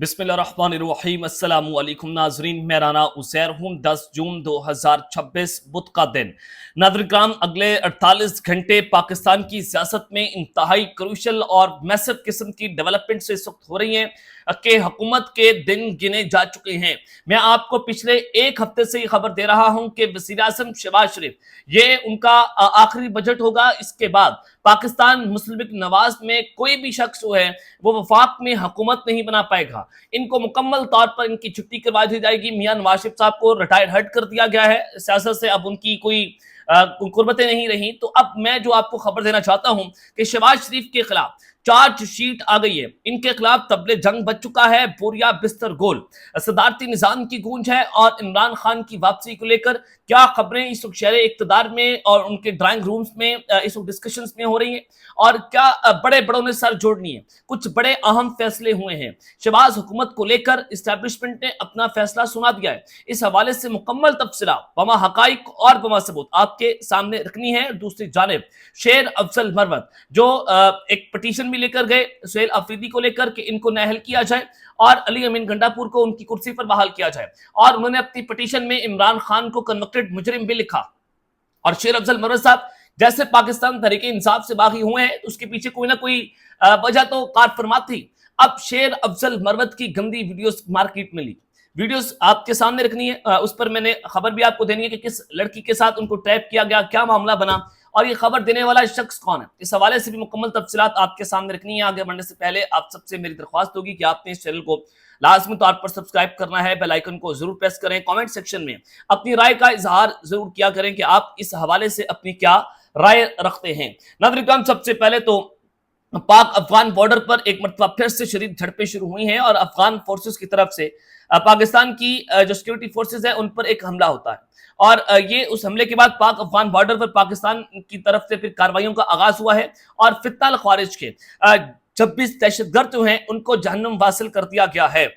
बिस्मिल्लाहिर्रहमानिर्रहीम अस्सलाम वालेकुम नाजरीन, मैं राना उज़ैर हूँ। 10 जून 2026 बुध का दिन। नाज़रीन किराम, अगले 48 घंटे पाकिस्तान की सियासत में इंतहाई क्रूशल और मैसिव किस्म की डेवलपमेंट से इस वक्त हो रही हैं कि हुकूमत के दिन गिने जा चुके हैं। मैं आपको पिछले एक हफ्ते से ये खबर दे रहा हूँ कि वज़ीर आज़म शहबाज शरीफ, ये उनका आखिरी बजट होगा। इसके बाद पाकिस्तान मुस्लिम लीग नवाज में कोई भी शख्स जो है वो वफाक में हुकूमत नहीं बना पाएगा। इनको मुकम्मल तौर पर इनकी छुट्टी करवा दी जाएगी। मियां नवाज शरीफ साहब को रिटायर्ड हट कर दिया गया है सियासत से, अब उनकी कोई कुर्बतें नहीं रही। तो अब मैं जो आपको खबर देना चाहता हूं कि शहबाज शरीफ के खिलाफ चार्जशीट आ गई है। इनके खिलाफ तबले जंग बच चुका है, बोरिया बिस्तर गोल। सदारती निजाम की गूंज है और इमरान खान की वापसी को लेकर क्या खबरें इस वक्त शहर इक्तदार में और उनके ड्राइंग रूम्स में इस वक्त डिस्कशंस में हो रही हैं, और क्या बड़े बड़ों ने सर जोड़नी है। कुछ बड़े अहम फैसले हुए हैं। शहबाज हुकूमत को लेकर इस्टेब्लिशमेंट ने अपना फैसला सुना दिया है। इस हवाले से मुकम्मल तफसीला बमा हकाइक और बमा सबूत आपके सामने रखनी है। दूसरी जानिब शेर अफजल मरवत जो एक पिटीशन भी लेकर गए सुहेल अफरीदी को लेकर कि इनको नाअहल किया जाए और अली अमीन गंडापुर को उनकी कुर्सी पर बहाल किया जाए, और उन्होंने अपनी पिटीशन में इमरान खान को कन्विक्टेड मुजरिम भी लिखा। और शेर अफजल मरवत साहब जैसे पाकिस्तान तहरीक इंसाफ से बागी हुए हैं, उसके पीछे कोई ना कोई वजह तो कार फरमा थी। अब शेर अफजल मरवत की गंदी वीडियोस मार्केट में ली, वीडियोस आपके सामने रखनी है। उस पर मैंने खबर भी आपको देनी है कि किस लड़की के साथ उनको टैप किया गया, क्या मामला बना और ये खबर देने वाला शख्स कौन है। इस हवाले से भी मुकम्मल तफसीलात आपके सामने रखनी है। आगे बढ़ने से पहले आप सबसे मेरी दरख्वास्त होगी कि आपने इस चैनल को लाजमी तौर पर सब्सक्राइब करना है, बेल आइकन को जरूर प्रेस करें। कमेंट सेक्शन में अपनी राय का इजहार जरूर किया करें कि आप इस हवाले से अपनी क्या राय रखते हैं। नाज़रीन, सबसे पहले तो पाक अफगान बॉर्डर पर एक मरतबा फिर से शदीद झड़पें शुरू हुई हैं और अफगान फोर्सेस की तरफ से पाकिस्तान की जो सिक्योरिटी फोर्सेस है उन पर एक हमला होता है, और ये उस हमले के बाद पाक अफगान बॉर्डर पर पाकिस्तान की तरफ से फिर कार्रवाइयों का आगाज हुआ है और फित्ना ख्वारिज के 26 दहशतगर्द जो हैं उनको जहन्नुम वासिल कर दिया गया है।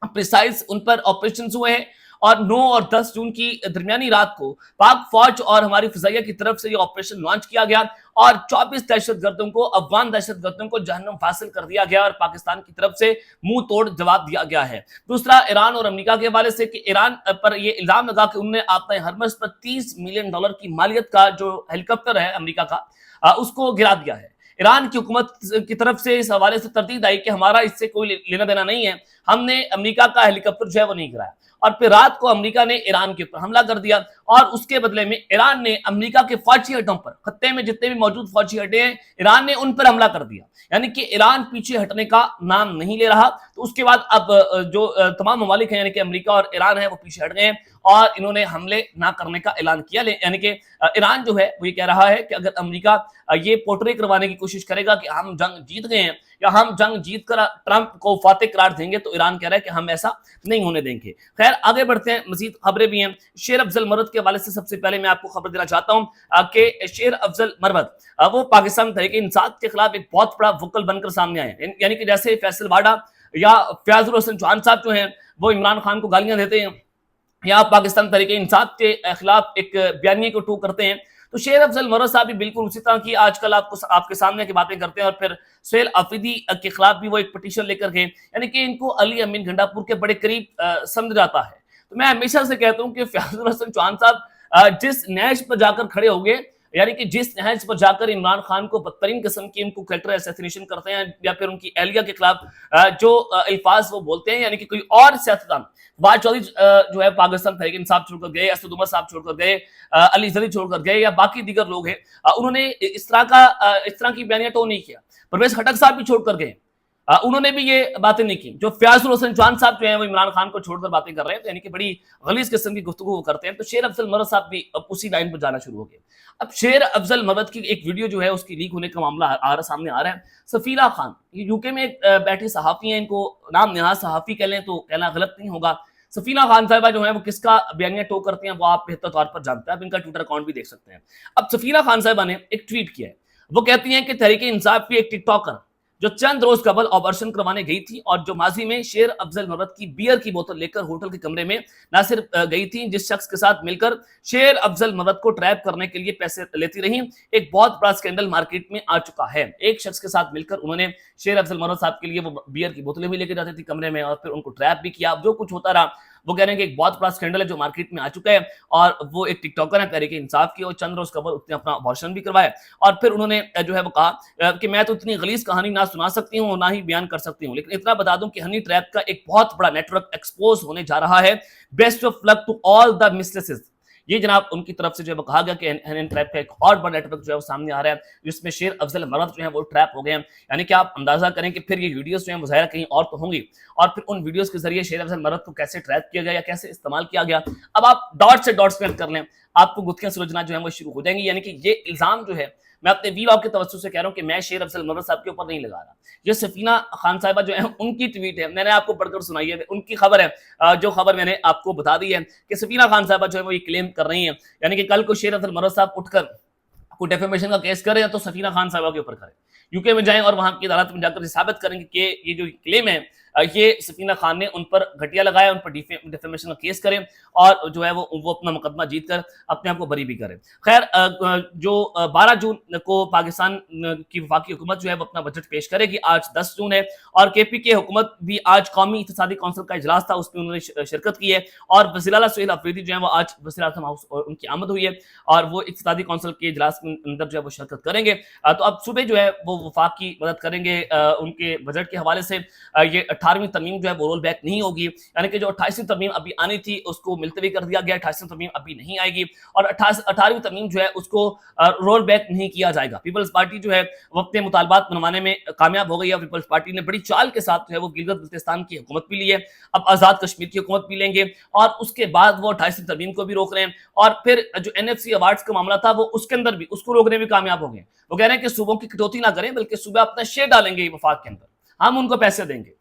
प्रिसाइज उन पर ऑपरेशन हुए हैं और 9 और 10 जून की दरमियानी रात को पाक फौज और हमारी फिजाइया की तरफ से ये ऑपरेशन लॉन्च किया गया और 24 दहशतगर्दों को, अफगान दहशतगर्दों को जहन्नुम हासिल कर दिया गया और पाकिस्तान की तरफ से मुंह तोड़ जवाब दिया गया है। दूसरा, ईरान और अमेरिका के हवाले से कि ईरान पर यह इल्जाम लगा कि उन्होंने आपदा हरमस पर $30 मिलियन की मालियत का जो हेलीकॉप्टर है अमेरिका का, उसको गिरा दिया है। ईरान की हुकूमत की तरफ से इस हवाले से तरदीद आई कि हमारा इससे कोई लेना देना नहीं है, हमने अमेरिका का हेलीकॉप्टर जो है वो नहीं गिराया। और फिर रात को अमेरिका ने ईरान के ऊपर हमला कर दिया और उसके बदले में ईरान ने अमेरिका के फौजी अड्डों पर, खत्ते में जितने भी मौजूद फौजी अड्डे हैं, ईरान ने उन पर हमला कर दिया। यानी कि ईरान पीछे हटने का नाम नहीं ले रहा। तो उसके बाद अब जो तमाम ममालिक हैं यानी कि अमेरिका और ईरान है वो पीछे हट गए हैं और इन्होंने हमले ना करने का ऐलान किया। यानी कि ईरान जो है वो ये कह रहा है कि अगर अमेरिका ये पोर्ट्रे करवाने की कोशिश करेगा कि हम जंग जीत गए हैं या हम जंग जीत कर ट्रंप को फातेह करार देंगे, तो ईरान कह रहा है कि हम ऐसा नहीं होने देंगे। खैर, आगे बढ़ते हैं, मजीद खबरें भी हैं। शेर अफजल मरवत के हवाले से सबसे पहले मैं आपको खबर देना चाहता हूं कि शेर अफजल मरवत वो पाकिस्तान तहरीक इंसाफ के खिलाफ एक बहुत बड़ा वोकल बनकर सामने आए। यानी कि जैसे फैसल वाडा या फयाजुल हसन चौहान साहब जो हैं वो इमरान खान को गालियां देते हैं या पाकिस्तान तहरीक इंसाफ के खिलाफ एक बयानिए को टू करते हैं, तो शेर अफजल मरवत साहब भी बिल्कुल उसी तरह की आजकल आपके सामने की बातें करते हैं और फिर सुहेल अफरीदी के खिलाफ भी वो एक पिटीशन लेकर गए। यानी कि इनको अली अमीन गंडापुर के बड़े करीब समझ जाता है। तो मैं हमेशा से कहता हूं कि फयाजुल हसन चौहान साहब जिस नहज पर जाकर खड़े हो गए, यानी कि जिस नहज पर जाकर इमरान खान को बदतरीन किस्म की उनको कैरेक्टर असैसिनेशन करते हैं या फिर उनकी एहलिया के खिलाफ जो अल्फाज वो बोलते हैं, यानी कि कोई और सियासतदान, फवाद चौधरी जो है पाकिस्तान तहरीक इंसाफ छोड़कर गए, असद उमर साहब छोड़कर गए, अली जरी छोड़कर गए या बाकी दीगर लोग हैं, उन्होंने इस तरह की बयानियां तो नहीं किया। परवेज खटक साहब भी छोड़कर गए, उन्होंने भी ये बातें नहीं की। जो फयाजुल हसन चौहान साहब जो हैं वो इमरान खान को छोड़कर बातें कर रहे हैं, तो यानी कि बड़ी गलीज किस्म की गुफ्तगू वो करते हैं। तो शेर अफजल मरवत साहब भी अब उसी लाइन पर जाना शुरू हो गए। अब शेर अफजल मरवत की एक वीडियो जो है उसकी लीक होने का मामला सामने आ रहा है। सफीला खान, ये यूके में बैठे सहाफी हैं, इनको नाम नेहा सहाफी कह लें तो कहना गलत नहीं होगा। सफीला खान साहिबा जो है वो किसका बयानिया टो करते हैं वो आप बेहतर तौर पर जानते हैं, आप इनका ट्विटर अकाउंट भी देख सकते हैं। अब सफीला खान साहिबा ने एक ट्वीट किया है, वो कहती हैं कि तहरीक इंसाफ की एक टिकटॉकर जो चंद रोज कबल ऑपरेशन करवाने गई थी और जो माजी में शेर अफजल मर्रत की बियर की बोतल लेकर होटल के कमरे में न सिर्फ गई थी, जिस शख्स के साथ मिलकर शेर अफजल मर्रत को ट्रैप करने के लिए पैसे लेती रही, एक बहुत बड़ा स्कैंडल मार्केट में आ चुका है। एक शख्स के साथ मिलकर उन्होंने शेर अफजल मर्रत साहब के लिए वो बियर की बोतलें भी लेकर जाती थी कमरे में और फिर उनको ट्रैप भी किया। जो कुछ होता रहा वो कह रहे हैं कि एक बहुत बड़ा स्कैंडल है जो मार्केट में आ चुका है और वो एक टिकटॉकर है तहरीक इंसाफ की और चंद रोज कबल उसने अपना अबॉर्शन भी करवाया और फिर उन्होंने जो है वो कहा कि मैं तो इतनी गलीज कहानी ना सुना सकती हूँ ना ही बयान कर सकती हूँ, लेकिन इतना बता दूं कि हनी ट्रैप का एक बहुत बड़ा नेटवर्क एक्सपोज होने जा रहा है। Best of luck to all the mistresses. ये जनाब उनकी तरफ से जो है कहा गया कि हनी ट्रैप का एक और बड़ा नेटवर्क जो है वो सामने आ रहा है जिसमें शेर अफजल मर्रत जो है वो ट्रैप हो गए हैं। यानी कि आप अंदाजा करें कि फिर ये वीडियोस जो है मुज़ाहिरा कहीं और तो होंगी और फिर उन वीडियोस के जरिए शेर अफजल मर्रत को कैसे ट्रैप किया गया या कैसे इस्तेमाल किया गया। अब आप डॉट से डॉट्स कनेक्ट कर लें, आपको गुत्थियां सुलझना जो है वो शुरू हो जाएंगी। यानी कि ये इल्जाम जो है मैं अपने वीलॉग के तवज्जो से कह रहा हूं कि मैं शेर अफजल मर्रत साहब के ऊपर नहीं लगा रहा। ये सफीना खान साहिबा जो है उनकी ट्वीट है, मैंने आपको पढ़कर सुनाई है, उनकी खबर है। जो खबर मैंने आपको बता दी है कि सफीना खान साहिबा जो है वो ये क्लेम कर रही है, यानी कि कल को शेर अफजल मर्रत साहब उठकर कोई डेफेमेशन का केस करे तो सफीना खान साहिबा के ऊपर करे, यूके में जाएं और वहां की अदालत में जाकर साबित करेंगे कि ये जो क्लेम है ये सफीना खान ने उन पर घटिया लगाया, उन पर डिफेमेशन का केस करें और जो है वो अपना मुकदमा जीत कर अपने आप को बरी भी करें। खैर जो 12 जून को पाकिस्तान की वफाकी हुकूमत जो है वो अपना बजट पेश करेगी। आज 10 जून है और केपी के हुकूमत भी आज कौमी इत्तेसादी कौंसिल का इजलास था, उसमें उन्होंने शिरकत की है और वज़ीर आला सुहेल अफरीदी जो है वो आज वज़ीर आज़म हाउस उनकी आमद हुई है और वो इत्तेसादी कौंसिल के इजलास के अंदर जो है वो शिरकत करेंगे। तो अब सुबह जो है वो वफाक की मदद करेंगे उनके बजट के हवाले से। ये 18वीं तरमीम जो है वो रोल बैक नहीं होगी, यानी कि जो 28वीं तरमीम अभी आनी थी उसको मुलतवी कर दिया गया, 28वीं तरमीम अभी नहीं आएगी और 18वीं तरमीम जो है उसको रोल बैक नहीं किया जाएगा। पीपल्स पार्टी जो है वो अपने मुतालबात मनवाने में कामयाब हो गई है। पीपल्स पार्टी ने बड़ी चाल के साथ जो है वो गिलगित बल्तिस्तान की हुकूमत भी ली है, अब आजाद कश्मीर की हुकूमत भी लेंगे और उसके बाद वो 28वीं तरमीम को भी रोक रहे हैं और फिर जो NFC अवार्ड्स का मामला था वो उसके अंदर भी उसको रोकने में कामयाब हो गए। वो कह रहे हैं कि सूबों की कटौती ना करें बल्कि सूबे अपना शेयर डालेंगे वफाक के अंदर, हम उनको पैसे देंगे।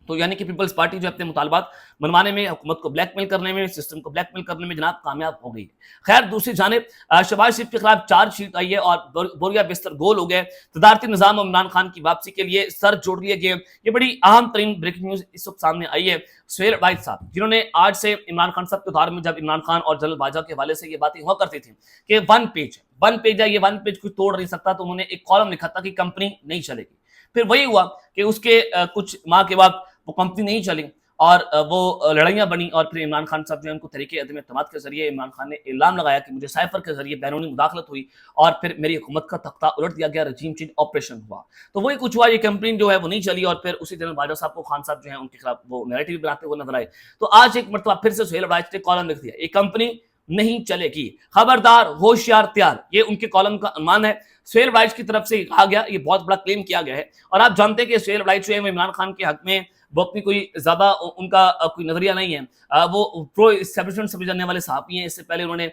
तो यानी कि पीपल्स पार्टी जो अपने मुतालबात मनवाने में, हुकूमत को ब्लैकमेल करने में, सिस्टम को ब्लैकमेल करने में जनाब कामयाब हो गई है। खैर दूसरी जानिब शहबाज शरीफ के खिलाफ चार्जशीट आई है और बोरिया बिस्तर गोल हो गए। तदारती निज़ाम इमरान खान की वापसी के लिए सर जोड़ लिए गए। ये बड़ी अहम तरीन ब्रेकिंग न्यूज इस वक्त सामने आई है। सुहेल वाहिद साहब जिन्होंने आज से इमरान खान साहब के दौर में जब इमरान खान और जनरल बाजवा के हवाले से ये बातें हुआ करती थी कि वन पेज है, ये वन पेज कोई तोड़ नहीं सकता, तो उन्होंने एक कॉलम लिखा था कि कंपनी नहीं चलेगी। फिर वही हुआ कि उसके कुछ माह के बाद वो कंपनी नहीं चली और वो लड़ाइयाँ बनी और फिर इमरान खान साहब जो है उनको तरीके अदम एतमाद के जरिए इमरान खान ने इल्ज़ाम लगाया कि मुझे साइफर के जरिए बैरूनी मुदाखलत हुई और फिर मेरी हुकूमत का तख्ता उलट दिया गया, रजीम चेंज ऑपरेशन हुआ। तो वही कुछ हुआ, ये कंपनी जो है वो नहीं चली और फिर उसी जनरल बाजवा साहब को खान साहब जो है उनके खिलाफ वो नैरेटिव बनाते हुए नजर आए। तो आज एक मरतबा फिर से सुहेल वाहिद ने कॉलम लिख दिया, ये कंपनी नहीं चलेगी, खबरदार होशियार तैयार, ये उनके कॉलम का अनुमान है। सुहेल वाहिद की तरफ से कहा गया, ये बहुत बड़ा क्लेम किया गया है और आप जानते हैं कि सुहेल वाहिद जो है इमरान खान के हक में वो अपनी कोई ज्यादा उनका कोई नजरिया नहीं है, वो प्रो एस्टैब्लिशमेंट समझे जाने वाले साहबी हैं। इससे पहले उन्होंने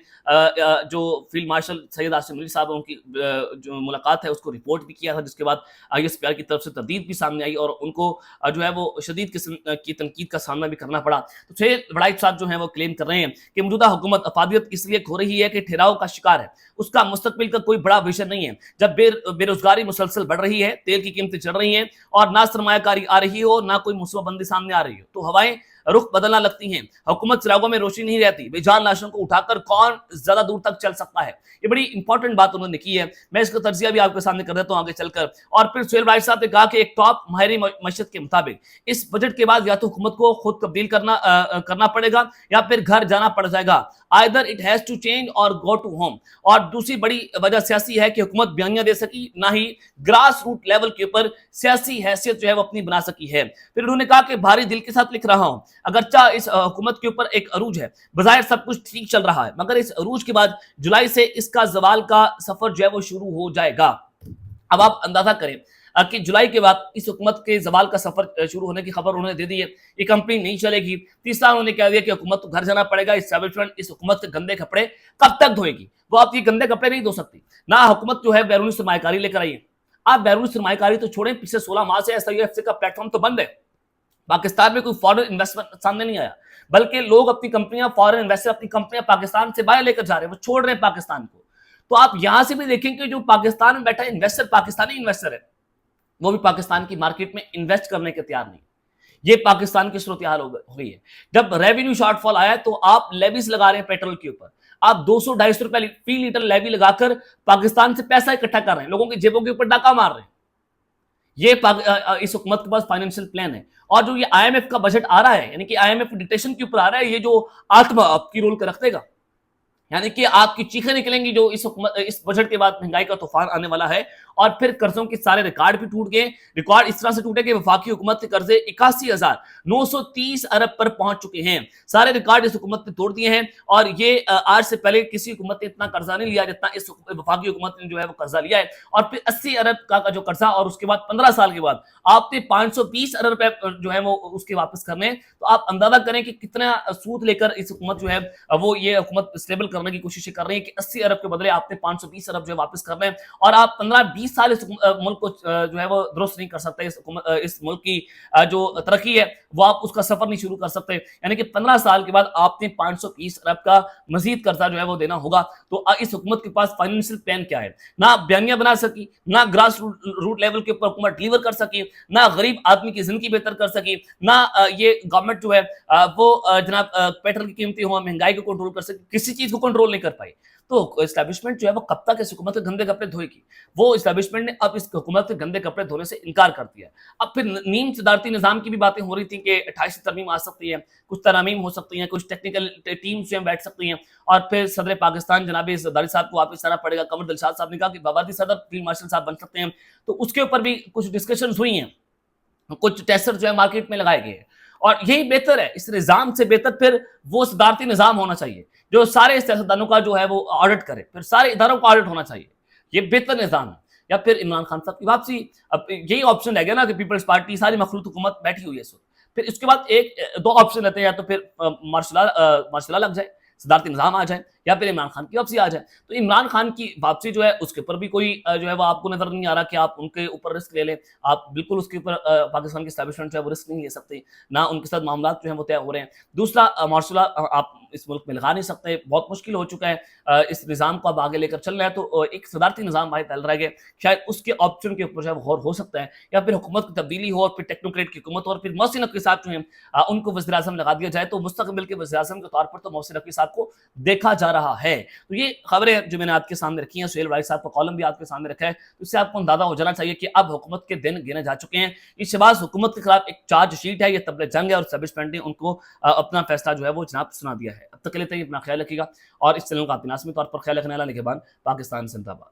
जो फील्ड मार्शल सैयद आसिम अली साहब उनकी जो मुलाकात है उसको रिपोर्ट भी किया था, जिसके बाद ISPR की तरफ से तरदीद भी सामने आई और उनको जो है वो शदीद किस्म की तनकीद का सामना भी करना पड़ा। तो सुहेल वाहिद साहब जो है वो क्लेम कर रहे हैं कि मौजूदा हुकूमत अफादियत इसलिए खो रही है कि ठहराव का शिकार है, उसका मुस्तकबिल का कोई बड़ा विजन नहीं है। जब बेरोजगारी मुसलसल बढ़ रही है, तेल की कीमतें चढ़ रही हैं और ना सरमायाकारी आ रही हो ना कोई मुसबंदी सामने आ रही हो, तो हवाएं रुख बदलना लगती हैं, हुकूमत चिरागों में रोशनी नहीं रहती, बेजान लाशों को उठाकर कौन ज्यादा दूर तक चल सकता है। ये बड़ी इंपॉर्टेंट बात उन्होंने की है, मैं इसका तर्जिया भी आपके सामने कर देता हूं आगे चलकर। और फिर सुहेल वाहिद साहब ने कहा कि एक टॉप माहिर मशत के मुताबिक इस बजट के बाद या तो हुकूमत को खुद तब्दील करना पड़ेगा या फिर घर जाना पड़ जाएगा, either it has to change or go to home. और दूसरी बड़ी वजह सियासी है कि हुकूमत बयानियां दे सकी, ना ही ग्रास रूट लेवल के ऊपर सियासी हैसियत जो है वो अपनी बना सकी है। फिर उन्होंने कहा कि भारी दिल के साथ लिख रहा हूं, अगरचा इस हुकूमत के ऊपर एक अरूज है, बज़ाहिर सब कुछ ठीक चल रहा है, मगर इस अरूज के बाद जुलाई से इसका जवाल का सफर जो है वो शुरू हो जाएगा। अब आप अंदाजा करें कि जुलाई के बाद इस हुकूमत के जवाल का सफर शुरू होने की खबर उन्होंने दे दी है, ये कंपनी नहीं चलेगी। तीसरा उन्होंने कह दिया कि हुकूमत को घर जाना पड़ेगा, एस्टैब्लिशमेंट इस हुकूमत के गंदे कपड़े कब तक धोएगी, वो आप ये गंदे कपड़े नहीं धो सकती। ना हुकूमत जो है बैरूनी सरमायाकारी लेकर आई है, आप बैरूनी सरमायाकारी तो छोड़ें, पिछले 16 माह से SIFC का प्लेटफॉर्म तो बंद है, पाकिस्तान में कोई फॉरेन इन्वेस्टमेंट सामने नहीं आया, बल्कि लोग अपनी कंपनियां, फॉरेन इन्वेस्टर अपनी कंपनियां पाकिस्तान से बाहर लेकर जा रहे हैं, वो छोड़ रहे हैं पाकिस्तान को। तो आप यहां से भी देखें कि जो पाकिस्तान में बैठा इन्वेस्टर पाकिस्तानी इन्वेस्टर है, وہ بھی پاکستان کی مارکیٹ میں انویسٹ کرنے کے تیار نہیں. یہ پاکستان کی صورتحال ہو گئی ہے. جب ریونیو شارٹ فال آیا تو آپ لیویز لگا رہے ہیں پیٹرول کے اوپر, آپ 200-250 روپے فی لیٹر لیوی لگا کر پاکستان سے پیسہ اکٹھا کر رہے ہیں, لوگوں کی جیبوں کے اوپر ڈاکہ مار رہے ہیں. یہ اس حکومت کے پاس فائنینشیل پلان ہے. اور جو یہ آئی ایم ایف کا بجٹ آ رہا ہے, یعنی کہ آئی ایم ایف ڈکٹیشن کے اوپر آ رہا ہے, یہ جو آتما آپ کی رول کر رکھ دے گا, یعنی کہ آپ کی چیخیں نکلیں گی جو اس بجٹ کے بعد مہنگائی کا طوفان آنے والا ہے. اور پھر قرضوں کے سارے ریکارڈ بھی ٹوٹ گئے. ریکارڈ اس طرح سے ٹوٹے کہ وفاقی حکومت کے قرضے 81,930 ارب پر پہنچ چکے ہیں. سارے ریکارڈ اس حکومت نے توڑ دیے ہیں, اور یہ آج سے پہلے کسی حکومت نے اتنا قرضہ نہیں لیا جتنا اس وفاقی حکومت نے جو ہے وہ قرضہ لیا ہے. اور پھر 80 ارب کا جو قرضہ, اور اس کے بعد 15 سال کے بعد آپ نے 520 ارب روپے جو ہے وہ اس کے واپس کرنے. تو آپ اندازہ کریں کہ کتنا سود لے کر اس حکومت جو ہے وہ یہ حکومت اسٹیبل کرنے کی کوشش کر رہی ہے کہ 80 ارب کے بدلے آپ نے 520 ارب جو ہے واپس کرنے ہیں. اور آپ 15-20 سال اس ملک کو جو ہے وہ درست نہیں کر سکتے. اس ملک کی جو ترقی ہے وہ آپ اس کا سفر نہیں شروع کر سکتے. یعنی کہ 15 سال کے بعد آپ نے 520 ارب کا مزید قرضہ جو ہے وہ دینا ہوگا. تو اس حکومت کے پاس فائنینشیل پلان کیا ہے؟ نہ بیانیاں بنا سکی, نہ گراس روٹ لیول کے اوپر حکومت ڈیلیور کر سکی, نہ غریب آدمی کی زندگی بہتر کر سکی, نہ یہ گورنمنٹ جو ہے وہ جناب پیٹرول کی قیمتیں ہوا, مہنگائی کو کنٹرول کر سکی, کسی چیز کو کنٹرول نہیں کر پائی. تو اسٹیبلشمنٹ جو ہے وہ کب تک اس حکومت کے گندے کپڑے دھوئے گی؟ وہ اسٹیبلشمنٹ نے اب اس حکومت کے گندے کپڑے دھونے سے انکار کر دیا. اب پھر نیم صدارتی نظام کی بھی باتیں ہو رہی تھیں کہ 28 ترمیم آ سکتی ہے, کچھ ترامیم ہو سکتی ہیں, کچھ ٹیکنیکل ٹیمز جو ہیں بیٹھ سکتی ہیں, اور پھر صدر پاکستان جناب زرداری صاحب کو واپس آنا پڑے گا. قمر دلشاد صاحب نے کہا کہ بابادی صدر فیلڈ مارشل صاحب بن سکتے ہیں. تو اس کے اوپر بھی کچھ ڈسکشنز ہوئی ہیں, کچھ ٹیسٹ جو ہے مارکیٹ میں لگائے گئے ہیں. اور یہی بہتر ہے, اس نظام سے بہتر پھر وہ صدارتی نظام ہونا چاہیے جو سارے سیاستدانوں کا جو ہے وہ آڈٹ کرے, پھر سارے اداروں کا آڈٹ ہونا چاہیے. یہ بہتر نظام ہے. یا پھر عمران خان صاحب کی واپسی. اب یہی آپشن رہ گیا نا کہ پیپلز پارٹی ساری مخلوط حکومت بیٹھی ہوئی ہے اس وقت. پھر اس کے بعد دو آپشن رہتے ہیں, یا تو پھر مارشل لا لگ جائے, صدارتی نظام آ جائے, یا پھر عمران خان کی واپسی آ جائے. تو عمران خان کی واپسی جو ہے اس کے اوپر بھی کوئی جو ہے وہ آپ کو نظر نہیں آ رہا کہ آپ ان کے اوپر رسک لے لیں. آپ بالکل اس کے اوپر پاکستان کی اسٹیبلشمنٹ جو ہے وہ رسک نہیں لے سکتے, نہ ان کے ساتھ معاملات جو ہیں وہ طے ہو رہے ہیں. دوسرا, مارشل لا آپ اس ملک میں لگا نہیں سکتے, بہت مشکل ہو چکا ہے. اس نظام کو اب آگے لے کر چلنا ہے تو ایک صدارتی نظام باہر پھیل رہا ہے, شاید اس کے آپشن کے اوپر جو ہے وہ غور ہو سکتا ہے, یا پھر حکومت کی تبدیلی ہو, اور پھر ٹیکنوکریٹ کی حکومت, اور پھر محسن نقوی صاحب جو ہیں ان کو وزیر اعظم لگا دیا جائے. تو مستقبل کے وزیر اعظم کے طور پر تو محسن نقوی صاحب کو دیکھا جا رہا ہے. تو یہ خبریں جو میں نے آپ کے سامنے رکھی ہیں, سہیل وائز صاحب کا کالم بھی آپ کے سامنے رکھا ہے, تو اس سے آپ کو اندازہ ہو جانا چاہیے کہ اب حکومت کے دن گنے جا چکے ہیں. یہ شہباز حکومت کے خلاف ایک چارج شیٹ ہے, یہ طبل جنگ ہے, اور اسٹیبلشمنٹ نے ان کو اپنا فیصلہ جو ہے وہ جناب سنا دیا ہے. اب تک کے لیے اپنا خیال رکھیے گا, اور اس چینل کا آپ لازمی طور پر خیال رکھنے والا نگہبان پاکستان زندہ باد.